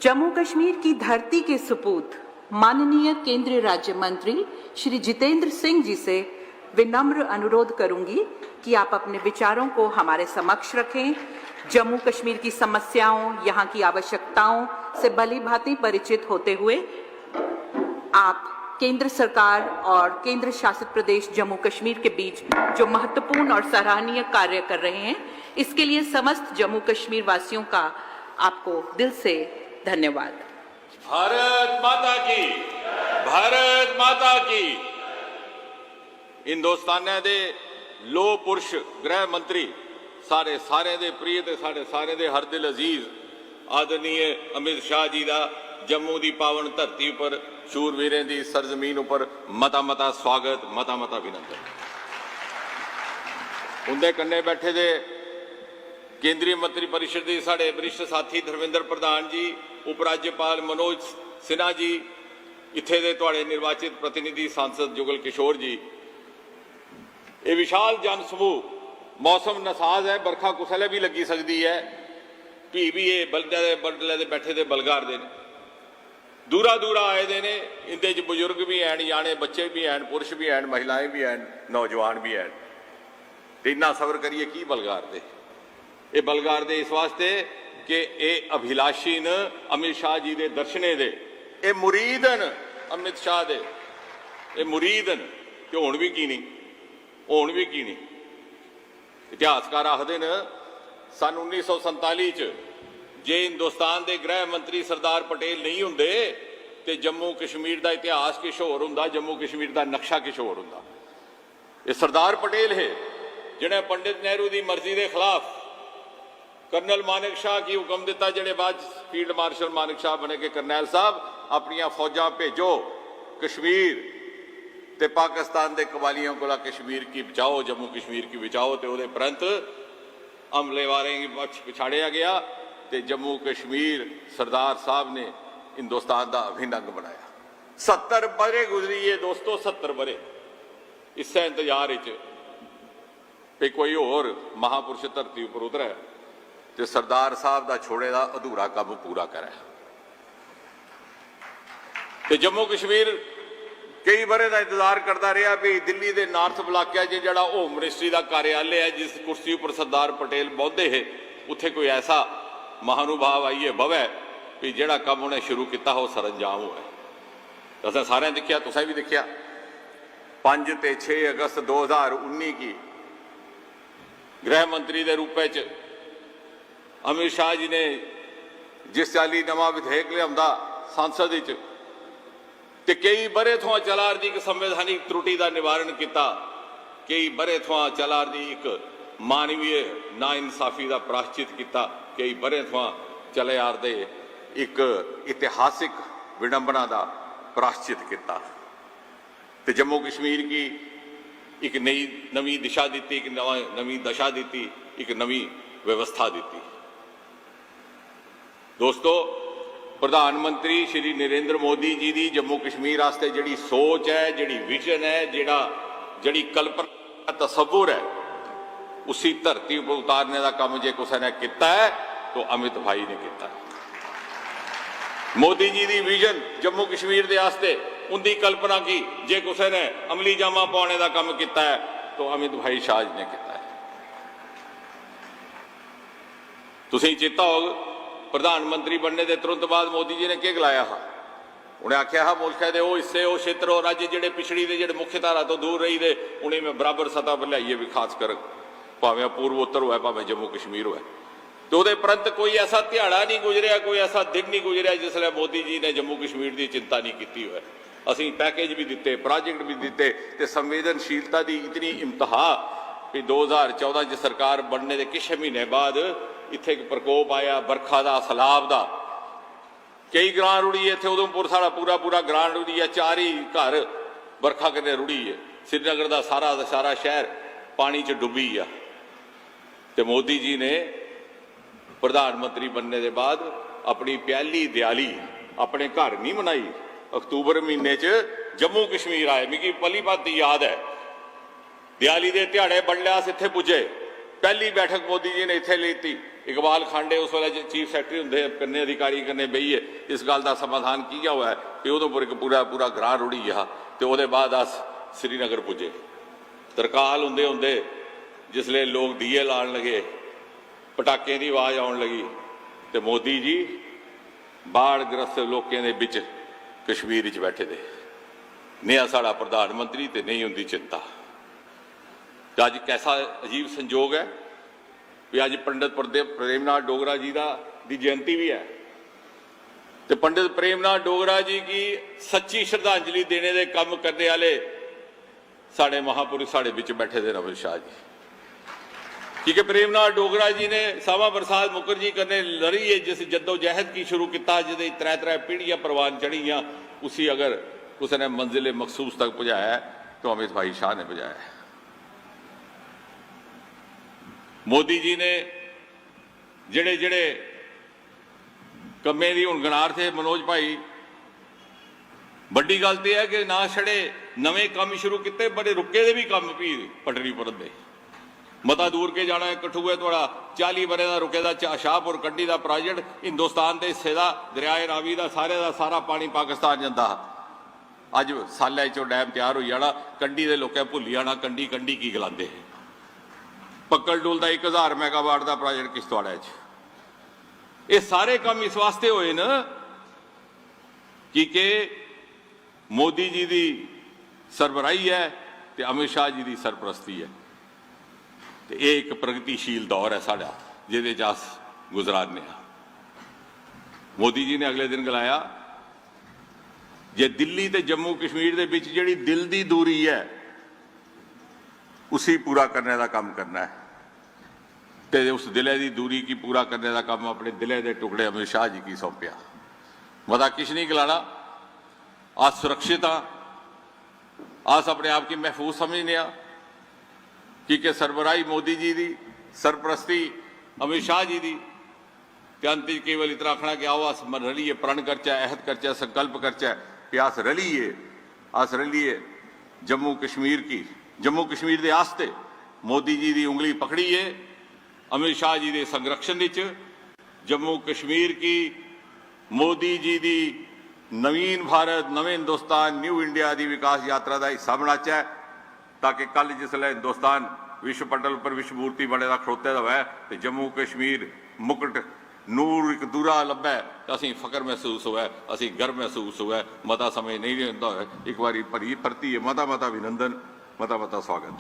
जम्मू कश्मीर की धरती के सपूत माननीय केंद्रीय राज्य मंत्री श्री जितेंद्र सिंह जी से विनम्र अनुरोध करूंगी कि आप अपने विचारों को हमारे समक्ष रखें। जम्मू कश्मीर की समस्याओं, यहाँ की आवश्यकताओं से भली भांति परिचित होते हुए आप केंद्र सरकार और केंद्र शासित प्रदेश जम्मू कश्मीर के बीच जो महत्वपूर्ण और सराहनीय कार्य कर रहे हैं, इसके लिए समस्त जम्मू कश्मीर वासियों का आपको दिल से धन्यवाद। भारत माता की, भारत माता की। हिंदुस्तान दे लो पुरुष गृह मंत्री सारे दे प्रिय ते सारे दे हर दिल अजीज आदरणीय अमित शाह जी का जम्मू की पावन धरती पर शूरवीरें की सरजमीन पर मता स्वागत, मता अभिनंदन। उनके कन्ने बैठे दे केंद्रीय मंत्री परिषद के साढ़े वरिष्ठ साथी धर्मेंद्र प्रधान जी, उपराज्यपाल मनोज सिन्हा जी, इत्थे दे तुहाडे निर्वाचित प्रतिनिधि सांसद जुगल किशोर जी। ये विशाल जन समूह, मौसम नसाज है, बरखा कुसले भी लगी सकती है, भी ये बल्ले बैठे दे बलगार दे दूरा आए दे ने। इंदे च बजुर्ग भी हैं, जाने बच्चे भी हैं, पुरुष भी हैं, महिलाएं भी हैं, नौजवान भी हैं। तो इन्ना सबर करिए की बलगार दे, ये बलगार दे इस वास्ते कि ये अभिलाषी न अमित शाह जी के दर्शने दे, ये मुरीदन अमित शाह दे, ये मुरीदन कि हुण भी की नहीं, हुण भी की नहीं। इतिहासकार आखदे न सन 1947 च जे हिंदुस्तान के गृह मंत्री सरदार पटेल नहीं होंदे तो जम्मू कश्मीर का इतिहास किश होर हुंदा, जम्मू कश्मीर का नक्शा किश होर हुंदा। ये सरदार पटेल है जिन्हें पंडित नेहरू की मर्जी के खिलाफ कर्नल मानेक शाह की हुक्म दिता, जिहड़े बाद फील्ड मार्शल मानेक शाह बने के करनैल साहब अपनियां फौजां भेजो कश्मीर ते पाकिस्तान के कबालियों को कश्मीर की बचाओ, जम्मू कश्मीर की बचाओ। तो वो परंत हमलेवारें की पक्ष पिछाड़िया गया तो जम्मू कश्मीर सरदार साहब ने हिंदुस्तान का अभिन्न अंग बनाया। 70 बरे गुजरी है दोस्तों, 70 बरे। इस इंतजार भी कोई होर महापुरुष धरती उपर उतरे तो सरदार साहब का छोड़े का अधूरा काम पूरा करे। तो जम्मू कश्मीर कई बरे का इंतजार करता रहा भी दिल्ली के नॉर्थ ब्लॉक है जो होम मिनिस्ट्री का कार्यालय है, जिस कुर्सी पर सरदार पटेल बौंदे है, उत्थे कोई ऐसा महानुभाव आइए बवे भी जोड़ा काम उन्हें शुरू किया हो सरअंजाम हो। असें सारे देखा, तुसें भी देखा 5 ते 6 अगस्त 2019 की गृह मंत्री के रूप में अमित शाह जी ने जिस चाली नवा विधेयक लिया संसद ते कई बरे थों चला रही एक संवैधानिक त्रुटि का निवारण किया, कई बरे थों चला रही एक मानवीय ना इंसाफी का प्राश्चित किया, कई बरे थों चले आ रहे एक इतिहासिक विडंबना का प्राश्चित किया। तो जम्मू कश्मीर की एक नवी दिशा दी, एक नवी दशा दी, एक नवी व्यवस्था दी। दोस्तों, प्रधानमंत्री श्री नरेंद्र मोदी जी की जम्मू कश्मीर वास्ते जिहड़ी सोच है, जिहड़ी विजन है, जिहड़ी कल्पना तसव्वुर है, उसी धरती पर उतारने का काम जे किसी ने किया है तो अमित भाई ने किया। मोदी जी की विजन जम्मू कश्मीर के वास्ते उनकी कल्पना की जे किसी ने अमली जामा पाने का काम किया है तो अमित भाई शाह जी ने किया है। तुसीं चेता हो प्रधानमंत्री बनने के तुरंत बाद मोदी जी ने क्या गलाया हा, उन्हें आख्या हा मुल्क के वो हिस्से, वो क्षेत्र और राज्य जिहड़े पिछड़ी दे, जिहड़े मुख्य धारा तो दूर रही दे, उन्हें मैं बराबर सतह पर लियाइए भी, खासकर भावें पूर्वोत्तर हो, भावें जम्मू कश्मीर हो। तो वो परंत कोई ऐसा ध्याड़ा नहीं गुजरिया, कोई ऐसा दिन नहीं गुजरिया जिसले मोदी जी ने जम्मू कश्मीर की चिंता नहीं की हो। असीं पैकेज भी दिते, प्रोजेक्ट भी दिते, तो संवेदनशीलता की इतनी इम्तहा भी 2014 च सरकार बनने के कुछ महीने बाद इत्थे एक प्रकोप आया बरखा का, सैलाब का, कई ग्रां रुड़ी है। इत्थे उधमपुर सारा पूरा ग्रां रुड़ी है, 4 ही घर बरखा कन्नै रुड़ी है। श्रीनगर का सारा शहर पानी च डुबी है। तो मोदी जी ने प्रधानमंत्री बनने के बाद अपनी पहली दिवाली अपने घर नहीं मनाई, अक्तूबर महीने जम्मू कश्मीर आए। मिगी भली भांति याद है दिवाली के दिहाड़े बड़लियास इत्थे पुजे, पहली बैठक मोदी जी ने इत्थे ली थी। इकबाल खांडे उस वेले चीफ सैकटरी होंगे कन्ने अधिकारी कन्ने बहिए इस गल का समाधान किया हुआ है कि उधमपुर एक पूरा पूरा ग्रां रुढ़ी गया। तो वो बाद अस श्रीनगर पुजे तरकाल होंदे होंदे जिसले लोग दिए लान लगे पटाके की आवाज़ आउन लगी तो मोदी जी बाढ़ ग्रस्त लोगों के बिच कश्मीर च बैठे थे नया साड़ा प्रधानमंत्री तो नहीं होंगी चिंता। तो अज कैसा अजीब संजोग है भी अज पंडित प्रेमनाथ डोगरा जी की जयंती भी है तो पंडित प्रेमनाथ डोगरा जी की सच्ची श्रद्धांजलि देने के काम करने वाले साढ़े महापुरुष साढ़े बिच बैठे थे अमित शाह जी, क्योंकि प्रेमनाथ डोगरा जी ने सामा प्रसाद मुखर्जी करने लड़ी है जिस जद्दोजहद की शुरू किया जिसे त्रै त्रै पीढ़ियां परवान चढ़ियां उसी अगर उसने मंजिल मखसूस तक पहुंचाया है तो अमित भाई शाह ने पहुंचाया है। मोदी जी ने जेड़े जेड़े कम्मे दी हुण गनार थे मनोज भाई बड़ी गल तो है कि ना छड़े नवे काम शुरू किए बड़े रुके दे भी काम भी पटरी पुरन दे मता दूर के जाना है कठुए थोड़ा 40 बरे का रुके का शाहपुर कंडी का प्रोजेक्ट हिंदुस्तान के हिस्से का दरियाए रावी का सारा पानी पाकिस्तान जाता अज साल चो डैम तैयार हो जाना कंडी के लोगों भुली जाना कंडी कंडी की गलाते पक्कड़ डुल का 1000 मैगावाट का प्रोजेक्ट किश्तवाड़ा ये सारे काम इस वास्ते होए न कि मोदी जी की सरबराही है तो अमित शाह जी की सरपरस्ती है तो ये एक प्रगतिशील दौर है साड़ा जिहदे च अस गुजराने। मोदी जी ने अगले दिन गलाया जे दिल्ली ते जम्मू कश्मीर दे विच जिहड़ी दिल की दूरी है उसी पूरा करने का काम करना है तो उस दिले की दूरी की पूरा करने का काम अपने दिले के टुकड़े अमित शाह जी की सौंपया। मता किश नहीं गलाना आज सुरक्षित हाँ आज अपने आप की महफूज समझने क्योंकि सरबराही मोदी जी की सरपरस्ती अमित शाह जी की अंत केवल इतना आखना कि आओ अस रलीए प्रण करचै अहद करचै संकल्प करचै कि अस रलीए जम्मू कश्मीर के आस्ते मोदी जी की उंगली पकड़िए अमित शाह जी के संरक्षण जम्मू कश्मीर की मोदी जी की नवीन भारत नवे हिंदुस्तान न्यू इंडिया की विकास यात्रा का हिस्सा बनाचै ताकि कल जिसले हिंदुस्तान विश्व पटल पर विश्वमूर्ति बने का खड़ोते का है तो जम्मू कश्मीर मुकुट नूर एक दूरा लभै तो असीं फकर महसूस होवे असीं गर्व महसूस होवे। मता समय नहीं होंदा एक बारी भरी भरती है मता अभिनंदन मता स्वागत।